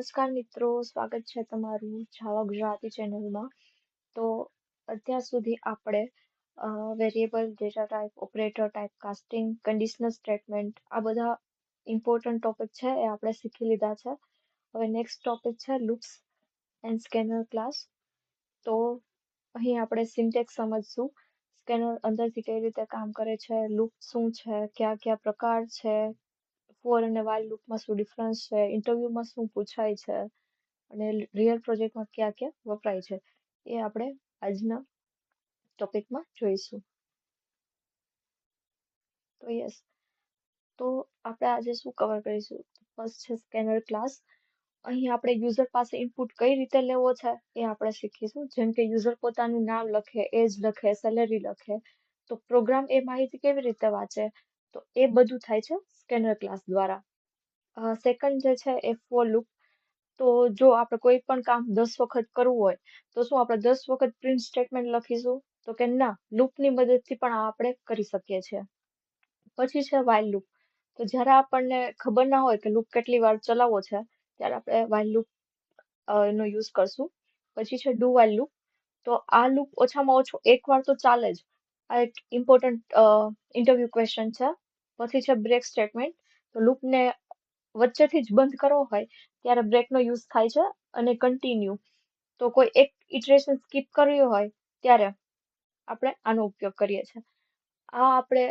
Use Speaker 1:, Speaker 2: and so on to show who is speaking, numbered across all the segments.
Speaker 1: નમસ્કાર મિત્રો, સ્વાગત છે તમારું જાવા ગુજરાતી ચેનલમાં. તો અત્યાર સુધી આપણે variable, data type, operator type casting, conditional statement આ બધા ઇમ્પોર્ટન્ટ ટોપિક છે એ આપણે શીખી લીધા છે. હવે નેક્સ્ટ ટોપિક છે લૂપ્સ એન્ડ સ્કેનર ક્લાસ. તો અહીં આપણે સિન્ટેક્સ સમજશું. સ્કેનર અંદરથી કઈ રીતે કામ કરે છે, લૂપ શું છે, કયા કયા પ્રકાર છે, ફોર અને વાઇલ લૂપમાં શું ડિફરન્સ છે, ઇન્ટરવ્યુમાં શું પૂછાય છે અને રિયલ પ્રોજેક્ટમાં ક્યાં ક્યાં વપરાય છે એ આપણે આજના ટોપિકમાં જોઈશું. તો યસ, તો આપણે આજે શું કવર કરીશું? ફર્સ્ટ છે સ્કેનર ક્લાસ. અહીં આપણે યુઝર પાસે ઇનપુટ કઈ રીતે લેવો છે એ આપણે શીખીશું. જેમ કે યુઝર પોતાનું નામ લખે, એજ લખે, સેલેરી લખે, તો પ્રોગ્રામ એ માહિતી કેવી રીતે વાંચે? તો એ બધું થાય છે સ્કેનર ક્લાસ દ્વારા. સેકન્ડ જે છે એ ફોર લૂપ. તો જો આપણે કોઈ પણ કામ 10 વખત કરવું હોય તો શું આપણે 10 વખત પ્રિન્ટ સ્ટેટમેન્ટ લખીશું? તો કે ના, લૂપની મદદથી પણ આ આપણે કરી શકીએ છીએ. પછી છે while લૂપ. તો જ્યારે આપણને ખબર ના હોય કે લૂપ કેટલી વાર ચલાવવો છે ત્યારે આપણે while લૂપ નો યુઝ કરશું. પછી છે do while લૂપ. તો આ લૂપ ઓછામાં ઓછું એક વાર તો ચાલે જ. આ એક ઇમ્પોર્ટન્ટ ઇન્ટરવ્યુ ક્વેશ્ચન છે. પછી છે બ્રેક સ્ટેટમેન્ટ. તો લૂપને વચ્ચેથી જ બંધ કરવો હોય ત્યારે બ્રેકનો યુઝ થાય છે. અને કન્ટિન્યુ, તો કોઈ એક ઇટરેશન સ્કીપ કરવી હોય ત્યારે આપણે આનો ઉપયોગ કરીએ છીએ. આ આપણે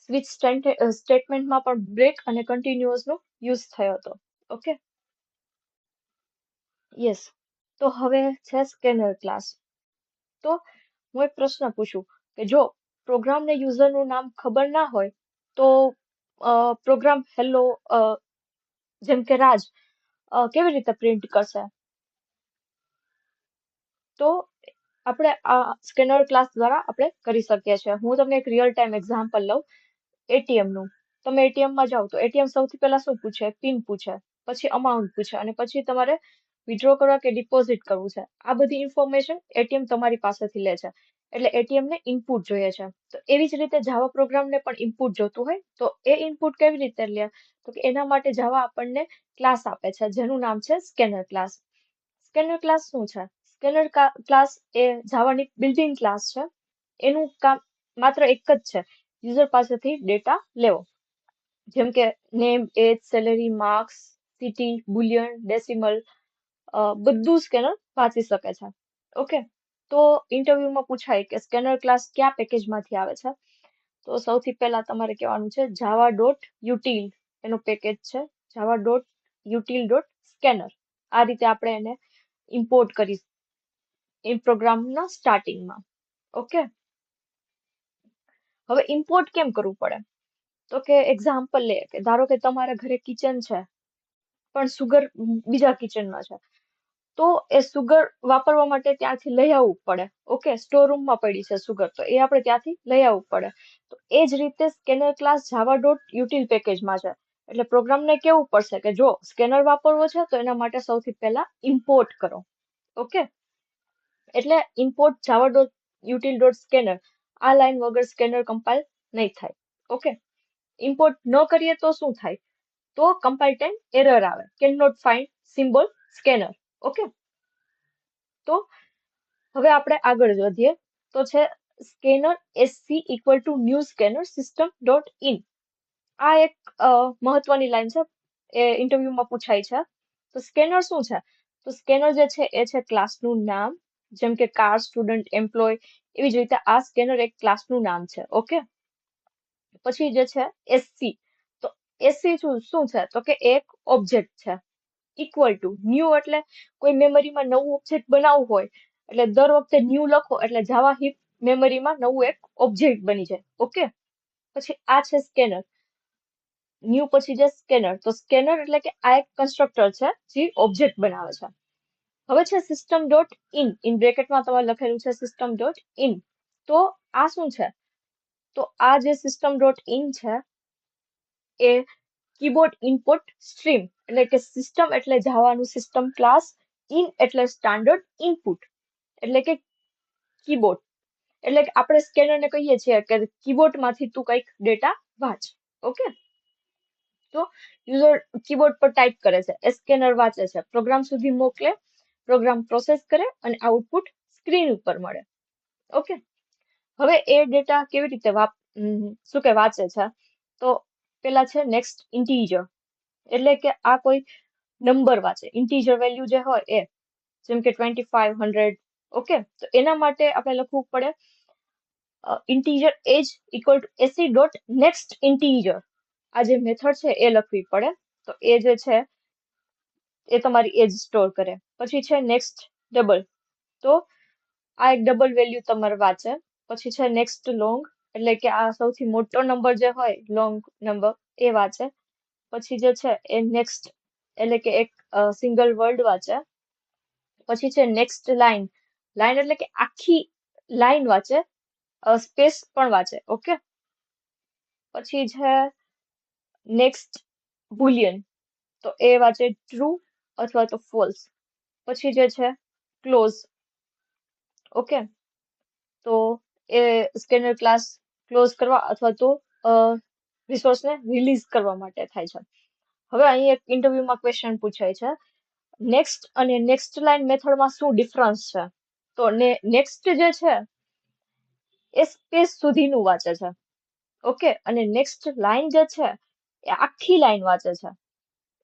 Speaker 1: સ્વિચ સ્ટેટમેન્ટમાં પણ બ્રેક અને કન્ટિન્યુઅસનો યુઝ થયો હતો. Okay, yes. તો હવે છે સ્કેનર ક્લાસ. તો હું એક પ્રશ્ન પૂછું કે જો પ્રોગ્રામને યુઝરનું નામ ખબર ના હોય તો પ્રોગ્રામ હેલો જેમ કે રાજ કેવી રીતે પ્રિન્ટ કરશે? તો આપણે આ સ્કેનર ક્લાસ દ્વારા આપણે કરી શકીએ છીએ. હું તમને એક રિયલ ટાઈમ એક્ઝામ્પલ લઉં. એટીએમ નું. તમે એટીએમ માં જાઓ તો એટીએમ સૌથી પહેલા શું પૂછે? પિન પૂછે, પછી અમાઉન્ટ પૂછે અને પછી તમારે વિડ્રો કરવા કે ડિપોઝિટ કરવું છે. આ બધી ઇન્ફોર્મેશન એટીએમ તમારી પાસેથી લે છે. એટલે એટીએમ ને ઇનપુટ જોઈએ છે. તો એવી જ રીતે જાવા પ્રોગ્રામને પણ ઇનપુટ જોતું હોય તો એ ઇનપુટ કેવી રીતે લે? તો કે એના માટે જાવા આપણને ક્લાસ આપે છે જેનું નામ છે સ્કેનર ક્લાસ. સ્કેનર ક્લાસ શું છે? સ્કેનર ક્લાસ એ જાવાની બિલ્ડિંગ ક્લાસ છે. એનું કામ માત્ર એક જ છે, યુઝર પાસેથી ડેટા લેવો. જેમ કે name, age, salary, marks, city, boolean, decimal બધું સ્કેનર વાંચી શકે છે. ઓકે, તો ઇન્ટરવ્યુમાં પૂછાય કે સ્કેનર ક્લાસ કયા પેકેજમાંથી આવે છે? તો સૌથી પહેલા તમારે કહેવાનું છે જાવા ડોટ યુટિલ એનો પેકેજ છે, જાવા ડોટ યુટિલ ડોટ સ્કેનર. આ રીતે આપણે એને ઇમ્પોર્ટ કરી પ્રોગ્રામના સ્ટાર્ટિંગમાં. ઓકે, હવે ઇમ્પોર્ટ કેમ કરવું પડે? તો કે એક્ઝામ્પલ લે કે ધારો કે તમારા ઘરે કિચન છે પણ સુગર બીજા કિચનમાં છે, તો એ સુગર વાપરવા માટે ત્યાંથી લઈ આવવું પડે. ઓકે, સ્ટોર રૂમમાં પડી છે સુગર, તો એ આપણે ત્યાંથી લઈ આવવું પડે. તો એ જ રીતે સ્કેનર ક્લાસ જાવા ડોટ યુટિલ પેકેજમાં છે. એટલે પ્રોગ્રામને કેવું પડશે કે જો સ્કેનર વાપરવો છે તો એના માટે સૌથી પહેલા ઇમ્પોર્ટ કરો. ઓકે, એટલે ઇમ્પોર્ટ જાવા ડોટ યુટિલ ડોટ સ્કેનર. આ લાઈન વગર સ્કેનર કમ્પાઇલ નહીં થાય. ઓકે, ઇમ્પોર્ટ ન કરીએ તો શું થાય? તો કમ્પાઇલ ટાઈમ એરર આવે, can not find symbol scanner. Okay, તો હવે આપણે આગળ વધીએ. તો છે scanner SC equal to new scanner system dot in. આ એક મહત્વની લાઈન છે, એ ઇન્ટરવ્યુમાં પૂછાય છે. તો સ્કેનર શું છે? તો સ્કેનર જે છે એ છે ક્લાસનું નામ. જેમ કે કાર, સ્ટુડન્ટ, એમ્પ્લોય, એવી જ રીતે આ સ્કેનર એક ક્લાસનું નામ છે. ઓકે, પછી જે છે એસસી. તો એસસી શું છે? તો કે એક ઓબ્જેક્ટ છે. ઇક્વલ ટુ ન્યૂ એટલે કોઈ મેમરીમાં નવું ઓબ્જેક્ટ બનાવવું હોય એટલે દર વખતે ન્યૂ લખો એટલે જાવા હીપ મેમરીમાં નવું એક ઓબ્જેક્ટ બની જાય. ઓકે, પછી આ છે સ્કેનર. ન્યૂ પછી જે સ્કેનર. તો સ્કેનર એટલે કે આ એક કન્સ્ટ્રક્ટર છે જે ઓબ્જેક્ટ બનાવે છે. હવે છે સિસ્ટમ ડોટ ઇન બ્રેકેટમાં તમારે લખેલું છે સિસ્ટમ ડોટ ઇન. તો આ શું છે? તો આ જે સિસ્ટમ ડોટ ઇન છે એ કીબોર્ડ ઇનપુટ સ્ટ્રીમ, એટલે કે સિસ્ટમ એટલે જાવાનું સિસ્ટમ ક્લાસ, ઇન એટલે સ્ટાન્ડર્ડ ઇનપુટ, એટલે કે કીબોર્ડ. એટલે કે આપણે સ્કેનરને કહીએ છીએ કે કીબોર્ડમાંથી તું કંઈક ડેટા વાંચ. ઓકે, તો યુઝર કીબોર્ડ પર ટાઈપ કરે છે, એ સ્કેનર વાંચે છે, પ્રોગ્રામ સુધી મોકલે, પ્રોગ્રામ પ્રોસેસ કરે અને આઉટપુટ સ્ક્રીન ઉપર મળે. ઓકે, હવે એ ડેટા કેવી રીતે શું કે વાંચે છે, તો પેલા છે નેક્સ્ટ ઇન્ટીજર, એટલે કે આ કોઈ નંબર વાંચે, ઇન્ટીજર વેલ્યુ જે હોય એ, જેમ કે 25, 100. ઓકે, તો એના માટે આપણે લખવું પડે integer age equal to SC dot next integer. આ જે મેથડ છે એ લખવી પડે. તો એ જે છે એ તમારી એજ સ્ટોર કરે. પછી છે નેક્સ્ટ ડબલ, તો આ એક ડબલ વેલ્યુ તમારે વાંચે. પછી છે નેક્સ્ટ લોંગ, એટલે કે આ સૌથી મોટો નંબર જે હોય લોંગ નંબર એ વાંચે. પછી જે છે એ નેક્સ્ટ, એટલે કે એક સિંગલ વર્ડ વાંચે. પછી છે નેક્સ્ટ લાઈન, લાઈન એટલે કે આખી લાઈન વાંચે, સ્પેસ પણ વાંચે. ઓકે, પછી છે નેક્સ્ટ બુલિયન, તો એ વાંચે ટ્રુ અથવા તો ફોલ્સ. પછી જે છે ક્લોઝ. ઓકે, તો એ સ્કેનર ક્લાસ ક્લોઝ કરવા અથવા તો રિસોર્સને રિલીઝ કરવા માટે થાય છે. હવે અહીં એક ઇન્ટરવ્યુમાં ક્વેશ્ચન પૂછાય છે, નેક્સ્ટ અને નેક્સ્ટ લાઈન મેથડમાં શું ડિફરન્સ છે? તો નેક્સ્ટ જે છે એ સ્પેસ સુધીનું વાંચે છે. ઓકે, અને નેક્સ્ટ લાઈન જે છે એ આખી લાઈન વાંચે છે.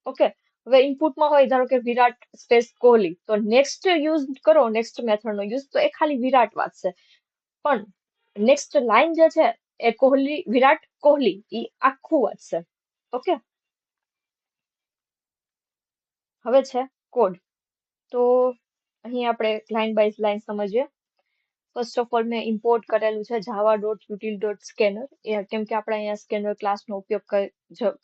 Speaker 1: ઓકે, હવે ઇનપુટમાં હોય ધારો કે વિરાટ સ્પેસ કોહલી, તો નેક્સ્ટ યુઝ કરો, નેક્સ્ટ મેથડનો યુઝ, તો એ ખાલી વિરાટ વાંચશે. પણ નેક્સ્ટ લાઈન જે છે એ કોહલી, વિરાટ કોહલી, એ આખું વાંચશે. ઓકે, હવે છે કોડ. તો અહીં આપણે લાઈન બાય લાઈન સમજીએ. ફર્સ્ટ ઓફ ઓલ મેં ઇમ્પોર્ટ કરેલું છે java.util.scanner, કેમ કે આપણે અહીંયા સ્કેનર ક્લાસનો ઉપયોગ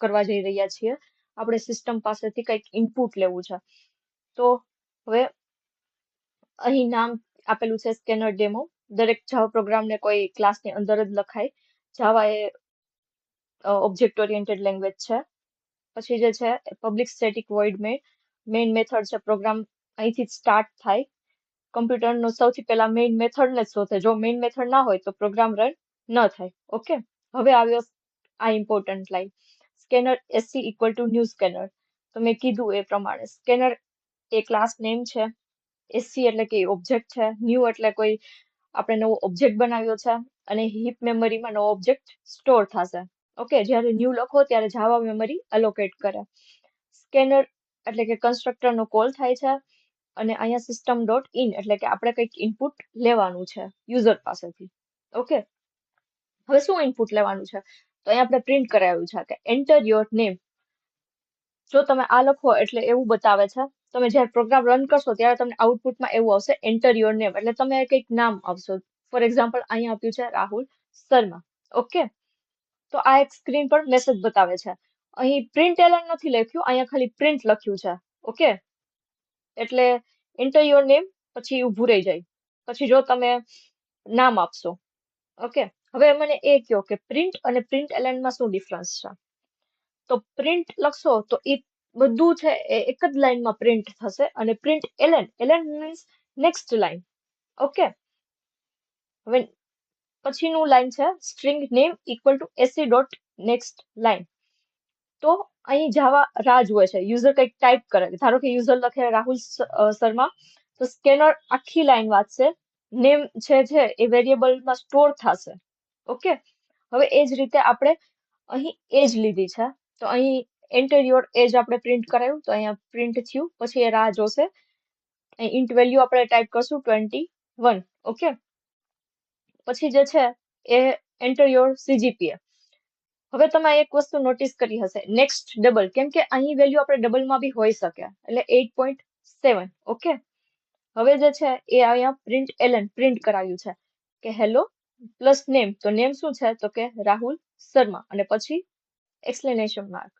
Speaker 1: કરવા જઈ રહ્યા છીએ. આપણે સિસ્ટમ પાસેથી કંઈક ઇનપુટ લેવું છે. તો હવે અહીં નામ આપેલું છે સ્કેનર ડેમો. દરેક જાવા પ્રોગ્રામને કોઈ ક્લાસની અંદર જ લખાય. જાવા એ ઓબ્જેક્ટ ઓરિએન્ટેડ લેંગ્વેજ છે. પછી જે છે public static void main method છે, પ્રોગ્રામ અહીંથી સ્ટાર્ટ થાય. કમ્પ્યુટરનો સૌથી પહેલા મેઇન મેથડને જ શોધે, જો મેઇન મેથડ ના હોય તો પ્રોગ્રામ રન ન થાય. ઓકે, હવે આવ્યો આ important line, scanner SC equal to new scanner. તો મેં કીધું એ પ્રમાણે સ્કેનર એ ક્લાસ નેમ છે, એસસી એટલે કે ઓબ્જેક્ટ છે, ન્યૂ એટલે કોઈ આપણે નવો ઓબ્જેક્ટ બનાવ્યો છે, અને હીપ મેમરીમાં નવો ઓબ્જેક્ટ સ્ટોર થશે. ઓકે, જ્યારે ન્યૂ લખો ત્યારે જાવા મેમરી અલોકેટ કરે. સ્કેનર એટલે કે કન્સ્ટ્રક્ટરનો કોલ થાય છે, અને અહીંયા સિસ્ટમ ડોટ ઇન એટલે કે આપણે કંઈક ઇનપુટ લેવાનું છે યુઝર પાસેથી. ઓકે, હવે શું ઇનપુટ લેવાનું છે, તો અહીંયા આપણે પ્રિન્ટ કરાવ્યું છે કે એન્ટર યોર નેમ. જો તમે આ લખો એટલે એવું બતાવે છે, તમે જ્યારે પ્રોગ્રામ રન કરશો ત્યારે તમને આઉટપુટમાં એવું આવશે એન્ટર યોર નેમ, એટલે તમે કંઈક નામ આપશો. ફોર એક્ઝામ્પલ અહીંયા આપ્યું છે રાહુલ શર્મા. ઓકે, તો આ એક સ્ક્રીન પર મેસેજ બતાવે છે. અહીં પ્રિન્ટ એલન નથી લખ્યું, અહીંયા ખાલી પ્રિન્ટ લખ્યું છે. ઓકે, એટલે એન્ટર યોર નેમ પછી ઊભું રહી જાય. પછી જો તમે નામ આપશો. ઓકે, હવે મને એ કહો કે પ્રિન્ટ અને પ્રિન્ટ એલનમાં શું ડિફરન્સ છે? તો પ્રિન્ટ લખશો તો એ બધું છે એ એક જ લાઈનમાં પ્રિન્ટ થશે, અને print LN means next line. Okay, હવે પછીનું લાઈન છે string name equal to SC dot next line. તો અહીં જાવા રાહ જુએ છે, યુઝર કંઈક ટાઈપ કરે, ધારો કે યુઝર લખે રાહુલ શર્મા, તો સ્કેનર આખી લાઈન વાંચશે, નેમ છે એ વેરિયેબલમાં સ્ટોર થશે. ઓકે, હવે એ જ રીતે આપણે અહીં એજ લીધી છે, તો અહીં એન્ટર યોર એજ આપણે પ્રિન્ટ કરાયું, તો અહીંયા પ્રિન્ટ થયું. પછી એ રાહ જોશે, અહીં ઇન્ટ વેલ્યુ આપણે ટાઈપ કરશું 21. ઓકે, પછી જે છે એ એન્ટર યોર સીજીપીએ. હવે તમે એક વસ્તુ નોટિસ કરી હશે, નેક્સ્ટ ડબલ, કેમ કે અહીં વેલ્યુ આપણે ડબલમાં બી હોઈ શકે, એટલે 8.7. ઓકે, હવે જે છે એ અહીંયા પ્રિન્ટ એલન પ્રિન્ટ કરાવ્યું છે કે હેલો પ્લસ નેમ. તો નેમ શું છે, તો કે રાહુલ શર્મા, અને પછી એક્સપ્લેનેશન માર્ક.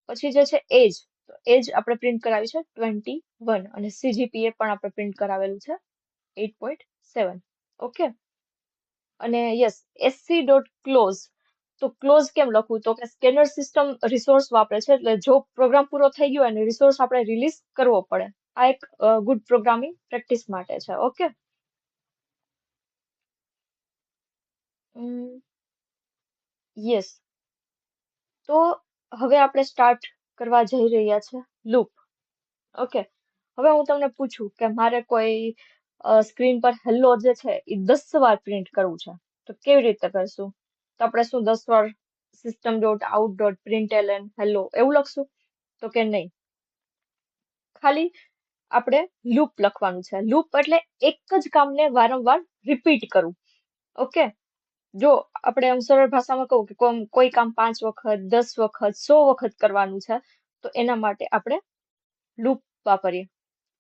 Speaker 1: પછી જે છે એજ, તો એજ આપણે પ્રિન્ટ કરાવી છે 21, અને સીજીપીએ પણ આપણે પ્રિન્ટ કરાવેલું છે 8.7. ઓકે, અને યસ એસસી ડોટ ક્લોઝ. તો ક્લોઝ કેમ લખવું, તો કે સ્કેનર સિસ્ટમ રિસોર્સ વાપરે છે, એટલે જો પ્રોગ્રામ પૂરો થઈ ગયો અને રિસોર્સ આપણે રિલીઝ કરવો પડે. આ એક ગુડ પ્રોગ્રામિંગ પ્રેક્ટિસ માટે છે. ઓકે, યસ, તો હવે આપણે સ્ટાર્ટ કરવા જઈ રહ્યા છે લૂપ. ઓકે, હવે હું તમને પૂછું કે મારે કોઈ સ્ક્રીન પર હેલો જે છે એ 10 વાર પ્રિન્ટ કરવું છે, તો કેવી રીતે કરશું? તો આપણે શું 10 વાર system.out.println હેલો એવું લખશું? તો કે નહીં, ખાલી આપણે લૂપ લખવાનું છે. લૂપ એટલે એક જ કામને વારંવાર રિપીટ કરવું. ઓકે, જો આપણે આમ સરળ ભાષામાં કહું કે કોઈ કામ 5 વખત 10 વખત 100 વખત કરવાનું છે, તો એના માટે આપણે લૂપ વાપરીએ.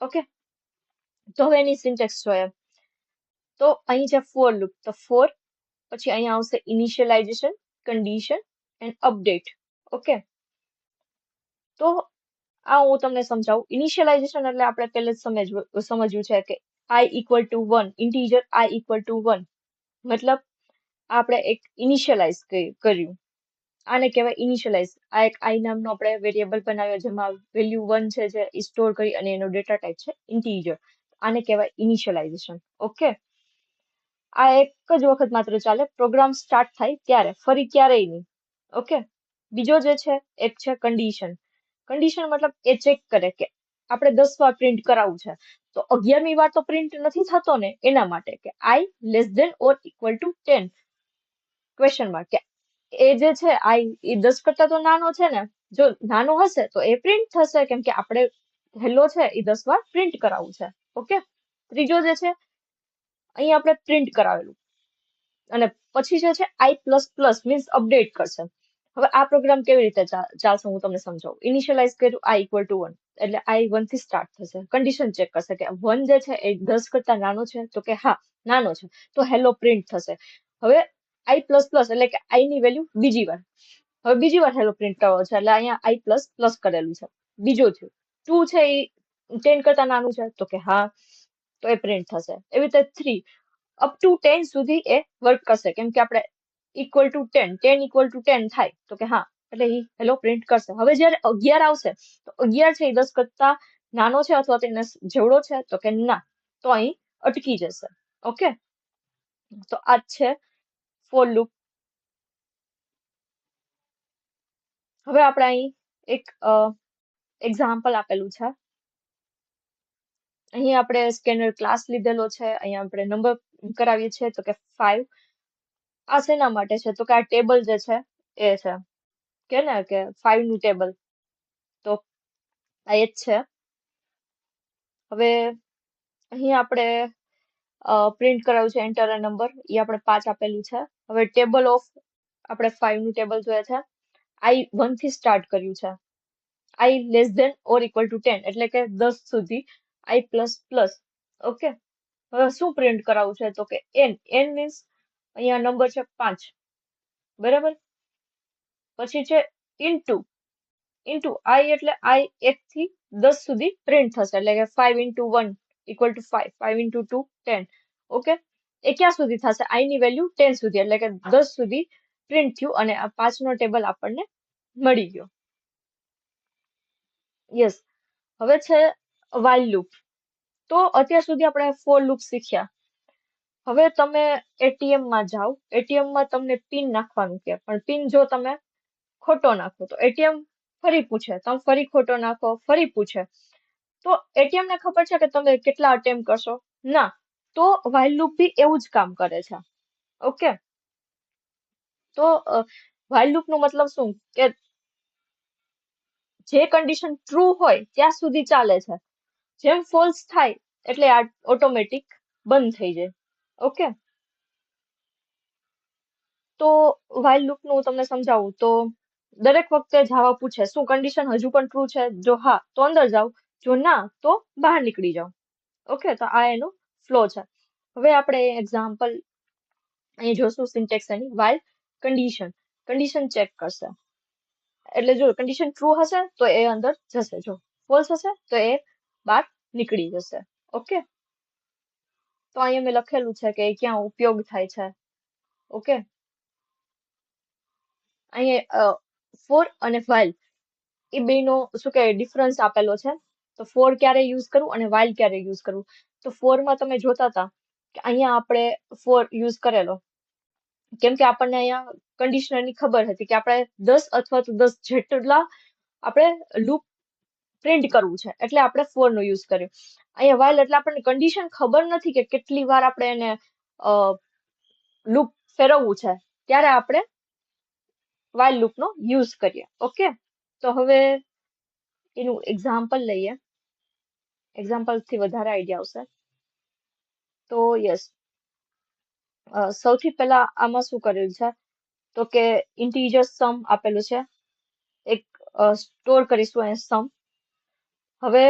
Speaker 1: ઓકે, તો હવે એની સિન્ટેક્સ જોઈએ. તો અહીં છે ફોર લૂપ, તો ફોર પછી અહીંયા આવશે initialization, condition and update. Okay, તો આ હું તમને સમજાવું. ઇનિશિયલાઇઝેશન એટલે આપણે પહેલે જ સમજ્યું છે કે i equal to 1, integer i equal to 1, મતલબ આપણે એક ઇનિશિયલાઇઝ કર્યું. આને કહેવાય ઇનિશિયલાઇઝ. આ એક i નામનો આપણે વેરિયેબલ બનાવ્યો જેમાં વેલ્યુ 1 છે જે સ્ટોર કરી અને એનો ડેટા ટાઈપ છે ઇન્ટીજર. આને કહેવાય ઇનિશિયલાઇઝેશન. ઓકે, આ એક જ વખત માત્ર ચાલે, પ્રોગ્રામ સ્ટાર્ટ થાય ત્યારે, ફરી ક્યારેય નહીં. ઓકે, બીજો જે છે એક છે કન્ડિશન. કન્ડિશન મતલબ એ ચેક કરે કે આપણે 10 વાર પ્રિન્ટ કરાવવું છે, તો 11મી વાર તો પ્રિન્ટ નથી થતો ને, એના માટે કે i less than or equal to 10 question mark, કે એ જે છે i એ 10 કરતા તો નાનો છે ને, જો નાનો હશે તો એ પ્રિન્ટ થશે, કેમ કે આપણે હેલો છે એ 10 વાર પ્રિન્ટ કરાવવું છે. ઓકે, ત્રીજો જે છે અહીં આપણે પ્રિન્ટ કરાવેલું અને પછી જે છે i plus plus means update કરશે. હવે આ પ્રોગ્રામ કેવી રીતે ચાલશે હું તમને સમજાવું. ઇનિશિયલાઇઝ કર્યું i ઇક્વલ ટુ 1, એટલે i 1 થી સ્ટાર્ટ થશે. કન્ડિશન ચેક કરશે કે 1 જે છે એ 10 કરતા નાનો છે, તો કે હા નાનો છે, તો હેલો પ્રિન્ટ થશે. હવે i પ્લસ પ્લસ એટલે કે i ની વેલ્યુ બીજી વાર, હવે બીજી વાર હેલો પ્રિન્ટ કરવો છે, એટલે અહીંયા i પ્લસ પ્લસ કરેલું છે. બીજો થયું 2 છે એ 10 કરતા નાનું છે, તો કે હા, તો એ પ્રિન્ટ થશે. એવી રીતે 3 અપ ટુ 10 સુધી એ વર્ક કરશે, કેમ કે આપણે ઇક્વલ ટુ 10 10 ઇક્વલ ટુ 10 થાય, તો કે હા, એટલે એ હેલો પ્રિન્ટ કરશે. હવે જ્યારે 11 આવશે તો 11 છે એ 10 કરતા નાનો છે અથવા તેને જેવડો છે, તો કે ના, તો અહીં અટકી જશે. ઓકે, તો આ છે ફોર લૂપ. હવે આપણે અહીં એક એક્ઝામ્પલ આપેલું છે. અહીં આપણે સ્કેનર ક્લાસ લીધેલો છે, અહીંયા આપણે નંબર કરાવીએ છીએ, તો કે 5. આ શેના માટે છે, તો કે આ ટેબલ જે છે એ છે કે ને કે 5 નું ટેબલ, તો આ એ જ છે. હવે અહીં આપણે પ્રિન્ટ કરાવ્યું છે એન્ટર અ નંબર, એ આપણે 5 આપેલું છે. હવે ટેબલ ઓફ આપણે 5 નું ટેબલ જોઈએ છે, i 1 થી સ્ટાર્ટ કર્યું છે, i less than or equal to 10 એટલે કે 10 સુધી i પ્લસ પ્લસ. ઓકે, હવે શું પ્રિન્ટ કરાવવું છે, તો કે n મીન્સ અહીંયા નંબર છે 5, બરાબર. પછી છે ઇન્ટુ i એટલે i 1 થી 10 સુધી પ્રિન્ટ થશે, એટલે કે 5 into 1 equal to 5, 5 into 2 10. Okay, એ ક્યાં સુધી થશે, i ની વેલ્યુ 10 સુધી, એટલે કે 10 સુધી પ્રિન્ટ થયું અને આ 5 નો ટેબલ આપણને મળી ગયો. યસ, હવે છે while લૂપ. તો અત્યાર સુધી આપણે ફોર લૂપ શીખ્યા. હવે તમે એટીએમ માં જાઓ, એટીએમ માં તમને પિન નાખવાનું કે, પણ પિન જો તમે ખોટો નાખો તો એટીએમ ફરી પૂછે, તમે ફરી ખોટો નાખો ફરી પૂછે, તો એટીએમ ને ખબર છે કે તમે કેટલા અટેમ્પ કરશો? ના, તો while લૂપ બી એવું જ કામ કરે છે. ઓકે, તો while લૂપ નો મતલબ શું કે જે કન્ડિશન ટ્રુ હોય ત્યાં સુધી ચાલે છે, જેમ ફોલ્સ થાય એટલે આ ઓટોમેટિક બંધ થઈ જાય. ઓકે, તો while લૂપ નું તમને સમજાવું તો દરેક વખતે જવા પૂછે શું કન્ડિશન હજુ પણ ટ્રુ છે, જો હા તો અંદર જાઓ, જો ના તો બહાર નીકળી જાઓ. ઓકે, તો આ એનું ફ્લો છે. હવે આપણે એક્ઝામ્પલ અહીં જોશું સિન્ટેક્સ એની. while કન્ડિશન ચેક કરશે, એટલે જો કન્ડિશન ટ્રુ હશે તો એ અંદર જશે, જો ફોલ્સ હશે તો એ બહાર નીકળી જશે. ઓકે, તો અહીંયા મેં લખેલું છે કે ક્યાં ઉપયોગ થાય છે. ઓકે, અહીંયા ફોર અને while એ બેનો શું કે ડિફરન્સ આપેલો છે. તો ફોર ક્યારે યુઝ કરવું અને while ક્યારે યુઝ કરવું. તો ફોરમાં તમે જોતા હતા કે અહીંયા આપણે ફોર યુઝ કરેલો, કેમ કે આપણને અહીંયા કન્ડિશનરની ખબર હતી કે આપણે 10 અથવા તો 10 જેટલા આપણે લૂપ પ્રિન્ટ કરવું છે, એટલે આપણે ફોર નો યુઝ કર્યો. અહીંયા વાઇલ એટલે આપણને કન્ડિશન ખબર નથી કે કેટલી વાર આપણે એને લૂપ ફેરવવું છે, ત્યારે આપણે વાઇલ લૂપ નો યુઝ કરીએ. ઓકે, તો હવે એનું એક્ઝામ્પલ લઈએ. એક્ઝામ્પલ થી વધારે આઈડિયા આવશે. તો યસ, સૌથી પહેલા આમાં શું કરેલું છે, તો કે ઇન્ટીજર સમ આપેલું છે, એક સ્ટોર કરીશું અહીંયા સમ. હવે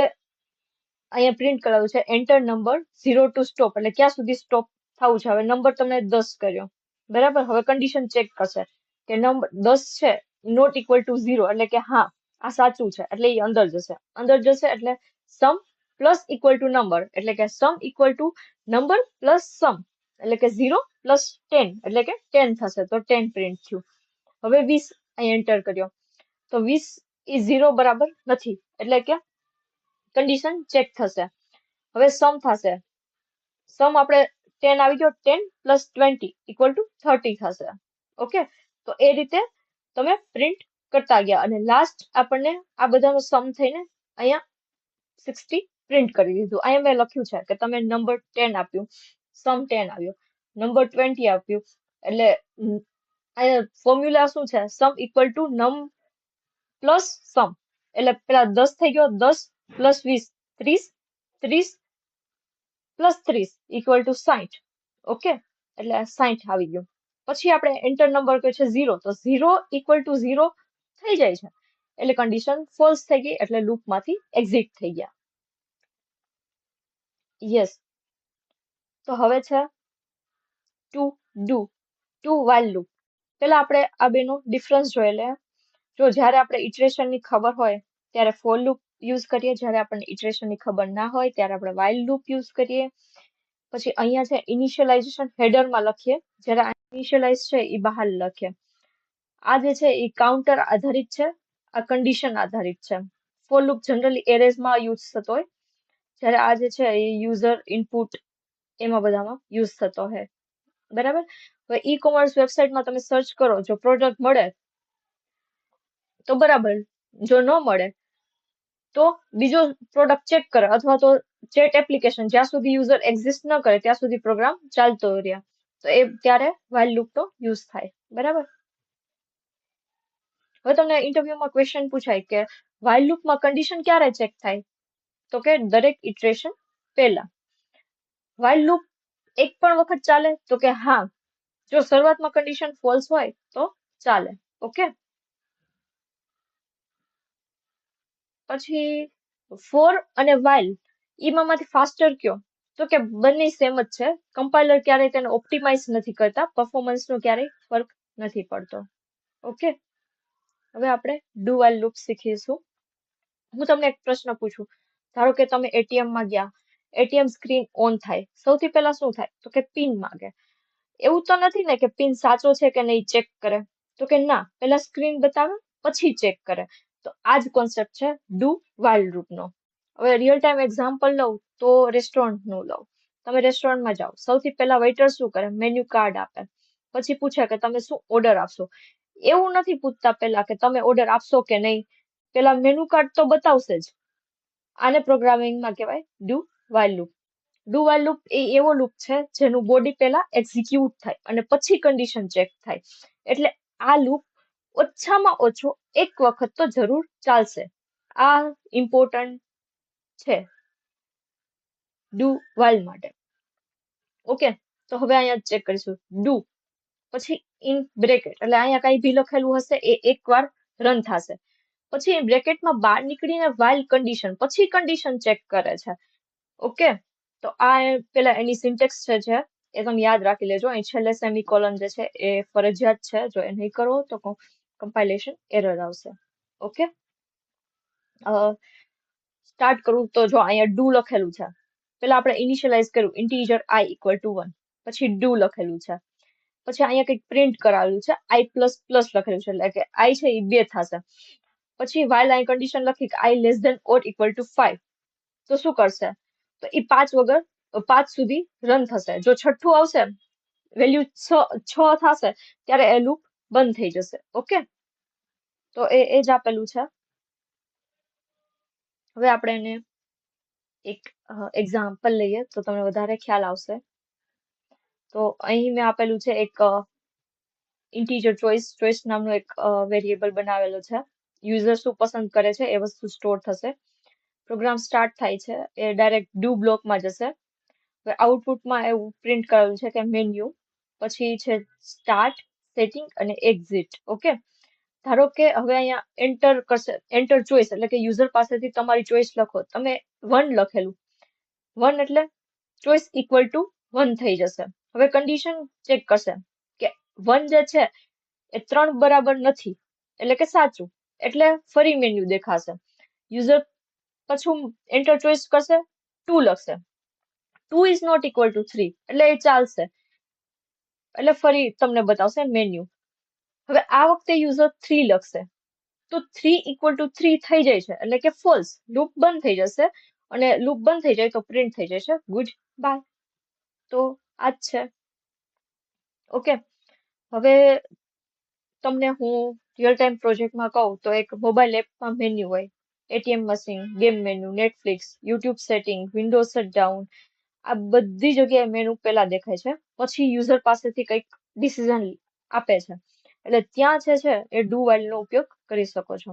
Speaker 1: અહીંયા પ્રિન્ટ કરાવ્યું છે એન્ટર નંબર 0 ટુ સ્ટોપ, એટલે ક્યાં સુધી સ્ટોપ થવું છે. હવે નંબર તમને 10 કર્યો, બરાબર. હવે કન્ડિશન ચેક કરશે કે નંબર 10 છે નોટ ઇક્વલ ટુ 0, એટલે કે હા આ સાચું છે, એટલે એ અંદર જશે. અંદર જશે એટલે સમ પ્લસ ઇક્વલ ટુ નંબર, એટલે કે સમ ઇક્વલ ટુ નંબર પ્લસ સમ, એટલે કે 0 પ્લસ 10, એટલે કે 10 થશે, તો 10 પ્રિન્ટ થયું. હવે 20 અહીં એન્ટર કર્યો, તો 20 એ 0 બરાબર નથી, એટલે કે કન્ડિશન ચેક થશે. હવે સમ થશે, સમ આપણે 10 આવી ગયો, 10 પ્લસ 20 ઇક્વલ ટુ 30 થશે. ઓકે, તો એ રીતે તમે પ્રિન્ટ કરતા ગયા, અને લાસ્ટ આપણને આ બધાનો સમ થઈને અહીંયા 60 પ્રિન્ટ કરી દીધું. અહીંયા મેં લખ્યું છે કે તમે નંબર 10 આપ્યું, સમ 10 આવ્યો, નંબર 20 આપ્યું, એટલે અહીંયા ફોર્મ્યુલા શું છે, સમ ઇક્વલ ટુ નમ પ્લસ સમ, એટલે પેલા 10 થઈ ગયો, 10 plus 20 30, 30 plus 30 equal to 60. Okay, એટલે 60 આવી ગયું. પછી આપણે એન્ટર નંબર કહે છે 0, તો 0 ઇક્વલ ટુ 0 થઈ જાય છે, એટલે કન્ડિશન ફોલ્સ થઈ ગઈ, એટલે લૂપ માંથી એક્ઝિટ થઈ ગયા. યસ, તો હવે છે to do, to while loop. પેલા આપણે આ બેનો ડિફરન્સ જોઈ લે. જો જ્યારે આપણે ઇટરેશનની ખબર હોય ત્યારે ફોર લૂપ યુઝ કરીએ, જ્યારે આપણને ઇટરેશનની ખબર ના હોય ત્યારે આપણે વાઇલ લૂપ યુઝ કરીએ. પછી અહીંયા છે ઇનિશિયલાઇઝેશન હેડરમાં લખીએ, જ્યારે ઇનિશિયલાઇઝ છે એ બહાર લખીએ. આ જે છે એ કાઉન્ટર આધારિત છે, આ કન્ડિશન આધારિત છે. ફોર લૂપ જનરલી એરેઝમાં યુઝ થતો હોય, જ્યારે આ જે છે એ યુઝર ઇનપુટ એમાં બધામાં યુઝ થતો હોય, બરાબર. હવે ઈ કોમર્સ વેબસાઇટમાં તમે સર્ચ કરો, જો પ્રોડક્ટ મળે તો બરાબર, જો ન મળે તો બીજો પ્રોડક્ટ ચેક કરે, અથવા તો ચેટ એપ્લિકેશન જ્યાં સુધી યુઝર એક્ઝિસ્ટ ન કરે ત્યાં સુધી પ્રોગ્રામ ચાલતો રહે, તો એ ત્યારે વાઇલ લૂપનો યુઝ થાય, બરાબર. હવે તમને ઇન્ટરવ્યુમાં ક્વેશ્ચન પૂછાય કે વાઇલ લૂપમાં કન્ડિશન ક્યારે ચેક થાય, તો કે દરેક ઇટરેશન પહેલા. વાઇલ લૂપ એક પણ વખત ચાલે, તો કે હા, જો શરૂઆતમાં કન્ડિશન ફોલ્સ હોય તો ચાલે. ઓકે, પછી ફોર અને વાઇલ ઈમાંથી ફાસ્ટર કયો, તો કે બંને સેમ જ છે. કમ્પાઇલર ક્યારેય તેને ઓપ્ટિમાઇઝ નથી કરતા, પરફોર્મન્સનો ક્યારેય ફરક નથી પડતો. ઓકે, હવે આપણે ડુ વાઇલ લૂપ શીખીશું. હું તમને એક પ્રશ્ન પૂછું, ધારો કે તમે એટીએમ માં ગયા, એટીએમ સ્ક્રીન ઓન થાય, સૌથી પહેલા શું થાય, તો કે પિન માંગે. એવું તો નથી ને કે પિન સાચો છે કે નહીં ચેક કરે, તો કે ના, પહેલા સ્ક્રીન બતાવે પછી ચેક કરે. તો આ જ કોન્સેપ્ટ છે ડુ વાઇલ લૂપનો. હવે રિયલ ટાઈમ એક્ઝામ્પલ લઉં તો રેસ્ટોરન્ટનું લઉં. તમે રેસ્ટોરન્ટમાં જાઓ, સૌથી પહેલા વેઇટર શું કરે, મેન્યુ કાર્ડ આપે, પછી પૂછે કે તમે શું ઓર્ડર આપશો. એવું નથી પૂછતા પહેલા કે તમે ઓર્ડર આપશો કે નહીં, પેલા મેનુ કાર્ડ તો બતાવશે જ. આને પ્રોગ્રામિંગમાં કહેવાય do while loop. Do while loop એ એવો લૂપ છે જેનું બોડી પહેલા એક્ઝિક્યુટ થાય અને પછી કન્ડિશન ચેક થાય, એટલે આ લૂપ ઓછામાં ઓછો એક વખત તો જરૂર ચાલશે. આ ઇમ્પોર્ટન્ટ છે ડુ વાઇલ માટે. ઓકે, તો હવે અહીંયા ચેક કરીશું ડુ, પછી ઇન બ્રેકેટ, એટલે અહીંયા કઈ ભી લખેલું હશે એ એકવાર રન થશે, પછી બ્રેકેટમાં બહાર નીકળીને વાઇલ કન્ડિશન, પછી કન્ડિશન ચેક કરે છે. ઓકે, તો આ પેલા એની સિન્ટેક્સ છે એ તમે યાદ રાખી લેજો. અહીં છેલ્લે સેમિકોલન જે છે એ ફરજિયાત છે, જો એ નહીં કરો તો કમ્પાઇલેશન એરર આવશે. ઓકે, સ્ટાર્ટ કરું તો જો અહીંયા ડુ લખેલું છે, પેલા આપણે ઇનિશિયલાઇઝ કર્યું ઇન્ટીજર i ઇક્વલ ટુ 1, પછી ડુ લખેલું છે, પછી અહીંયા કંઈક પ્રિન્ટ કરાવેલું છે i પ્લસ પ્લસ લખેલું છે, એટલે કે i છે એ 2 થશે. પછી વાઇલ અહીં કન્ડિશન લખી કે i less than or equal to 5, તો શું કરશે, તો એ 5 વગર 5 સુધી રન થશે. જો છઠ્ઠું આવશે, વેલ્યુ 6 થશે, ત્યારે એ લૂપ બંધ થઈ જશે. ઓકે, તો એ જ આપેલું છે. હવે આપણે એને એક એક્ઝામ્પલ લઈએ તો તમને વધારે ખ્યાલ આવશે. તો અહીં મેં આપેલું છે એક ઇન્ટીજર ચોઇસ નામનો એક વેરિયેબલ બનાવેલો છે. યુઝર શું પસંદ કરે છે એ વસ્તુ સ્ટોર થશે. પ્રોગ્રામ સ્ટાર્ટ થાય છે એ ડાયરેક્ટ ડુ બ્લોકમાં જશે. હવે આઉટપુટમાં એવું પ્રિન્ટ કરેલું છે કે મેન્યુ, પછી છે સ્ટાર્ટ, સેટિંગ અને એક્ઝિટ. ઓકે, ધારો કે હવે અહીંયા એન્ટર કરશે, એન્ટર ચોઇસ એટલે કે યુઝર પાસેથી તમારી ચોઇસ લખો. તમે 1 લખેલું, 1 એટલે ચોઇસ ઇક્વલ ટુ 1 થઈ જશે. હવે કન્ડિશન ચેક કરશે કે 1 જે છે એ 3 બરાબર નથી, એટલે કે સાચું, એટલે ફરી મેન્યુ દેખાશે. યુઝર પાછું એન્ટર ચોઇસ કરશે, 2 લખશે, 2 ઇઝ નોટ ઇક્વલ ટુ 3 એટલે એ ચાલશે, એટલે ફરી તમને બતાવશે મેન્યુ. હવે આ વખતે યુઝર 3 લખશે તો 3 ઇક્વલ ટુ 3 થઈ જાય છે, એટલે કે ફોલ્સ, લૂપ બંધ થઈ જશે. અને લૂપ બંધ થઈ જાય તો પ્રિન્ટ થઈ જશે ગુડ બાય. તો આ જ છે. ઓકે, હવે તમને હું રિયલ ટાઈમ પ્રોજેક્ટમાં કહું તો એક મોબાઈલ એપમાં મેન્યુ હોય, ATM machine, game menu, Netflix, YouTube setting, Windows shutdown, આ બધી જગ્યાએ મેનુ પહેલા દેખાય છે, પછી યુઝર પાસેથી કંઈક ડિસિઝન આપે છે. એટલે ત્યાં છે એ ડુ વાઇલ નો ઉપયોગ કરી શકો છો.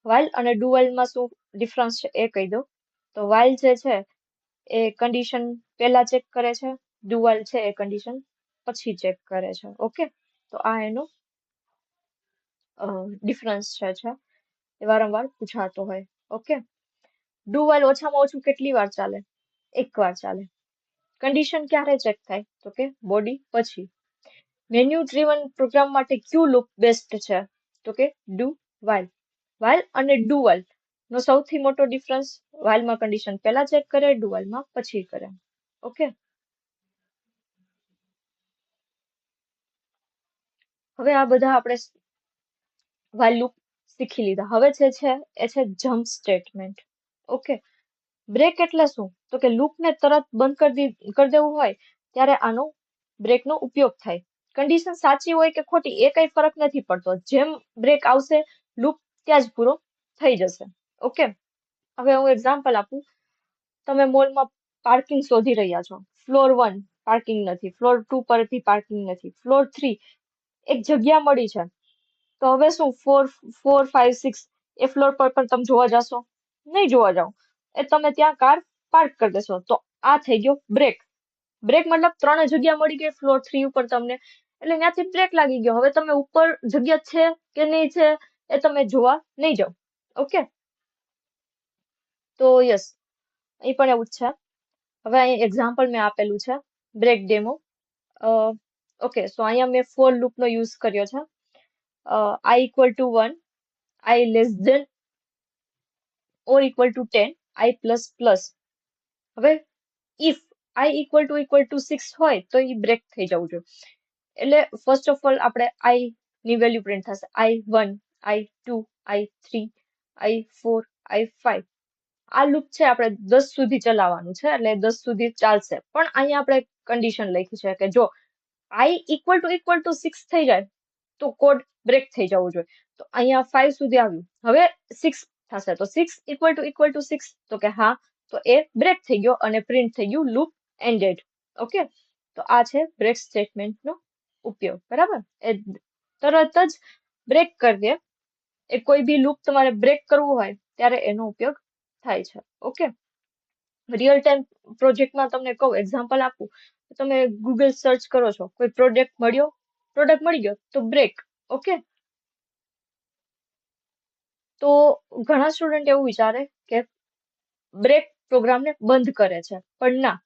Speaker 1: વાઇલ અને ડુ વાઇલમાં શું ડિફરન્સ છે એ કહી દો. તો વાઇલ જે છે એ કન્ડિશન પહેલા ચેક કરે છે, ડુ વાઇલ છે એ કન્ડિશન પછી ચેક કરે છે. ઓકે, તો આ એનો ડિફરન્સ છે એ વારંવાર પૂછાતો હોય. ઓકે, ડુ વાઇલ ઓછામાં ઓછું કેટલી વાર ચાલે? 1 વાર ચાલે. કન્ડિશન ક્યારે ચેક થાય? તો કે બોડી પછી. મેન્યુ ડ્રીવન પ્રોગ્રામ માટે ક્યુ લૂપ બેસ્ટ છે? તો કે ડુ વાઇલ. વાઇલ અને ડુ વાઇલ નો સૌથી મોટો ડિફરન્સ, વાઇલમાં કન્ડિશન પહેલા ચેક કરે, ડુ વાઇલમાં પછી કરે. ઓકે, હવે આ બધા આપણે વાઇલ લૂપ શીખી લીધા. હવે એ છે જમ્પ સ્ટેટમેન્ટ. ઓકે, બ્રેક એટલે શું? તો કે લૂપને તરત બંધ કરી દેવું હોય ત્યારે આનો બ્રેકનો ઉપયોગ થાય. કન્ડિશન સાચી હોય કે ખોટી એ કઈ ફરક નથી પડતો, જેમ બ્રેક આવશે લૂપ ત્યાં જ પૂરો થઈ જશે. ઓકે, હવે હું એક્ઝામ્પલ આપું. તમે મોલમાં પાર્કિંગ શોધી રહ્યા છો. ફ્લોર 1 પાર્કિંગ નથી, ફ્લોર 2 પરથી પાર્કિંગ નથી, ફ્લોર 3 એક જગ્યા મળી છે. તો હવે શું 4, 5, 6 એ ફ્લોર પર પણ તમે જોવા જશો? નહીં જોવા જાઓ, એ તમે ત્યાં કાર પાર્ક કરી દેશો. તો આ થઈ ગયો બ્રેક. બ્રેક મતલબ 3 જગ્યા મળી ગઈ ફ્લોર 3 ઉપર તમને, એટલે ત્યાંથી બ્રેક લાગી ગયો. હવે તમે ઉપર જગ્યા છે કે નહીં છે એ તમે જોવા નહીં જાઓ. ઓકે, તો યસ, અહીં પણ એવું જ છે. હવે અહીં એક્ઝામ્પલ મેં આપેલું છે, બ્રેક ડેમો. ઓકે, સો અહીંયા મેં ફોર લૂપનો યુઝ કર્યો છે. I equal to 1, I less than or equal to 10, I plus plus. હવે if I equal to 6 હોય તો એ બ્રેક થઈ જવું જોઈએ. એટલે ફર્સ્ટ ઓફ ઓલ આપણે I ની વેલ્યુ પ્રિન્ટ થશે, I1, I2, I3, I4, I5. આ લૂપ છે આપણે 10 સુધી ચલાવવાનું છે, એટલે 10 સુધી ચાલશે. પણ અહીંયા આપણે કન્ડિશન લખી છે કે જો I equal to 6 થઈ જાય તો કોડ બ્રેક થઈ જવું જોઈએ. તો અહીંયા 5 સુધી આવ્યું, હવે 6 થશે તો 6 equal to 6, તો કે હા, તો એ બ્રેક થઈ ગયો અને પ્રિન્ટ થઈ ગયું લૂપ એન્ડેડ. ઓકે, તો આ છે બ્રેક સ્ટેટમેન્ટનો ઉપયોગ. બરાબર, એ તરત જ બ્રેક કરી દે. એ કોઈ બી લૂપ તમારે બ્રેક કરવું હોય ત્યારે એનો ઉપયોગ થાય છે. ઓકે, રિયલ ટાઈમ પ્રોજેક્ટમાં તમને કહું, એક્ઝામ્પલ આપું, તમે ગૂગલ સર્ચ કરો છો, કોઈ પ્રોડક્ટ મળી ગયો તો બ્રેક. ઓકે, તો ઘણા સ્ટુડન્ટ એવું વિચારે કે બ્રેક પ્રોગ્રામને બંધ કરે છે, પણ ના,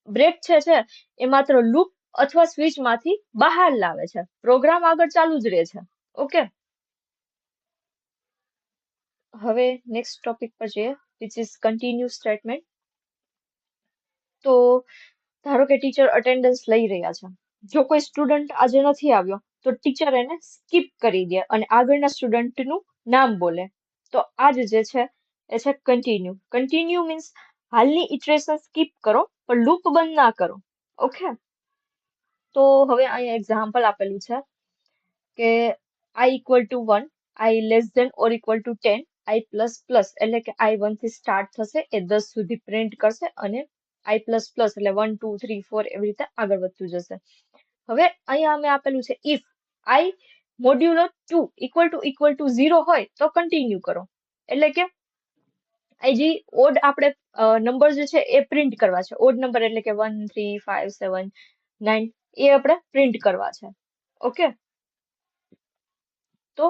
Speaker 1: બ્રેક છે એ માત્ર લૂપ અથવા સ્વિચ માંથી બહાર લાવે છે, પ્રોગ્રામ આગળ ચાલુ જ રહે છે. ઓકે, હવે નેક્સ્ટ ટોપિક પર જઈએ, વિચ ઇઝ કન્ટિન્યુ સ્ટેટમેન્ટ. તો ધારો કે ટીચર અટેન્ડન્સ લઈ રહ્યા છે. જો કોઈ સ્ટુડન્ટ આજે નથી આવ્યો તો ટીચર એને સ્કીપ કરી દે અને આગળના સ્ટુડન્ટનું નામ બોલે. તો આ જે છે એ છે કન્ટિન્યુ. કન્ટિન્યુ મીન્સ હાલની ઇટરેશન સ્કીપ કરો પણ લૂપ બંધ ના કરો. ઓકે, તો હવે અહીંયા એક્ઝામ્પલ આપેલું છે કે i equal to 1, i less than or equal to 10, i plus plus એટલે કે i 1 થી સ્ટાર્ટ થશે એ 10 સુધી પ્રિન્ટ કરશે અને i plus plus એટલે 1 2 3 4 એવી રીતે આગળ વધતું જશે. હવે અહીંયા અમે આપેલું છે if i મોડ્યુલો 2 equal to 0 હોય તો કન્ટિન્યુ કરો. એટલે કે જે ઓડ આપણે નંબર જે છે એ પ્રિન્ટ કરવા છે. ઓડ નંબર એટલે કે 1 3 5 7 9 એ આપણે પ્રિન્ટ કરવા છે. ઓકે, તો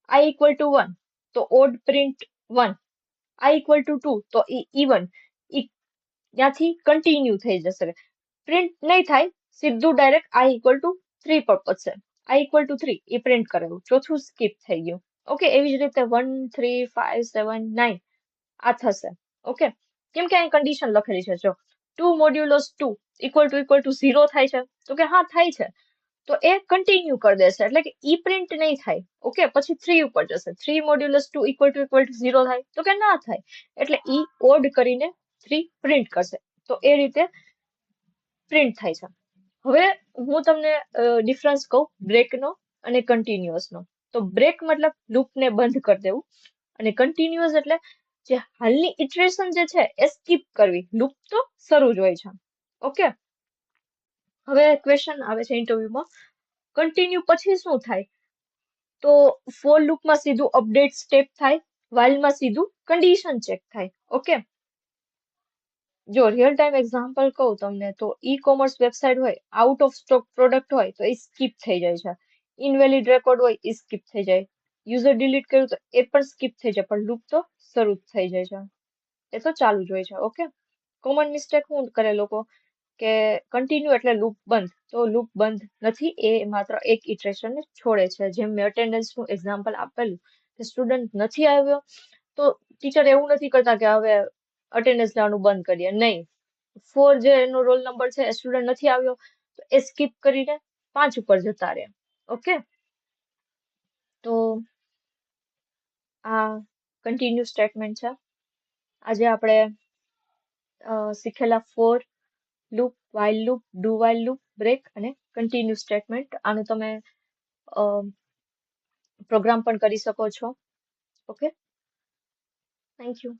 Speaker 1: i equal to 1 તો odd print 1, i equal to 2 તો even ત્યાંથી કન્ટિન્યુ થઈ જશે. પ્રિન્ટ નહીં થાય, સીધું ડાયરેક્ટ i equal to 3 પર પહોંચશે. i equal to 3 A print કરેલું, ચોથું સ્કીપ થઈ ગયું. ઓકે, એવી જ રીતે 1 3 5 7 9 આ થશે. ઓકે, કેમ કે અહીં કન્ડિશન લખેલી છે. જો 2 મોડ્યુલસ 2 equal to 0 થાય છે, તો કે હા થાય છે, તો એ કન્ટિન્યુ કરી દેશે એટલે કે ઈ પ્રિન્ટ નહીં થાય. ઓકે, પછી 3 ઉપર જશે. 3 મોડ્યુલસ 2 equal to 0 થાય, તો કે ના થાય, એટલે ઈ ઓડ કરીને 3 પ્રિન્ટ કરશે. તો એ રીતે પ્રિન્ટ થાય છે. હવે હું તમને ડિફરન્સ કહું બ્રેકનો અને કન્ટિન્યુઅસનો. તો બ્રેક મતલબ લૂપને બંધ કરી દેવું અને કન્ટિન્યુઅસ એટલે જે હાલની ઇટરેશન જે છે એ સ્કીપ કરવી. લૂપ તો શરૂ જ હોય છે. ઓકે, હવે ક્વેશ્ચન આવે છે ઇન્ટરવ્યુમાં, કન્ટિન્યુ પછી શું થાય? તો ફોર લૂપમાં સીધું અપડેટ સ્ટેપ થાય, વાઇલમાં સીધું કન્ડિશન ચેક થાય. ઓકે, જો રિયલ ટાઈમ એક્ઝામ્પલ કહું તમને તો ઈ કોમર્સ વેબસાઇટ હોય, આઉટ ઓફ સ્ટોક પ્રોડક્ટ હોય તો એ સ્કીપ થઈ જાય છે. ઇનવેલિડ રેકોર્ડ હોય એ સ્કીપ થઈ જાય. યુઝર ડિલીટ કર્યું તો એ પણ સ્કીપ થઈ જાય, પણ લૂપ તો શરૂ જ થઈ જાય છે. એ તો ચાલુ જ હોય છે. ઓકે, કોમન મિસ્ટેક શું કરે લોકો કે કન્ટિન્યુ એટલે લૂપ બંધ. તો લૂપ બંધ નથી, એ માત્ર એક ઇટરેશનને છોડે છે. જેમ મેં અટેન્ડન્સનું એક્ઝામ્પલ આપેલું કે સ્ટુડન્ટ નથી આવ્યો તો ટીચર એવું નથી કરતા કે હવે અટેન્ડન્સ લેવાનું બંધ કરીએ. નહીં, 4 જે એનો રોલ નંબર છે એ સ્ટુડન્ટ નથી આવ્યો તો એ સ્કીપ કરીને 5 ઉપર જતા રહે. ઓકે, તો આ કન્ટિન્યુ સ્ટેટમેન્ટ છે. આજે આપણે શીખેલા for loop, while loop, do while loop, break અને કન્ટિન્યુ સ્ટેટમેન્ટ. આનું તમે પ્રોગ્રામ પણ કરી શકો છો. Okay, thank you.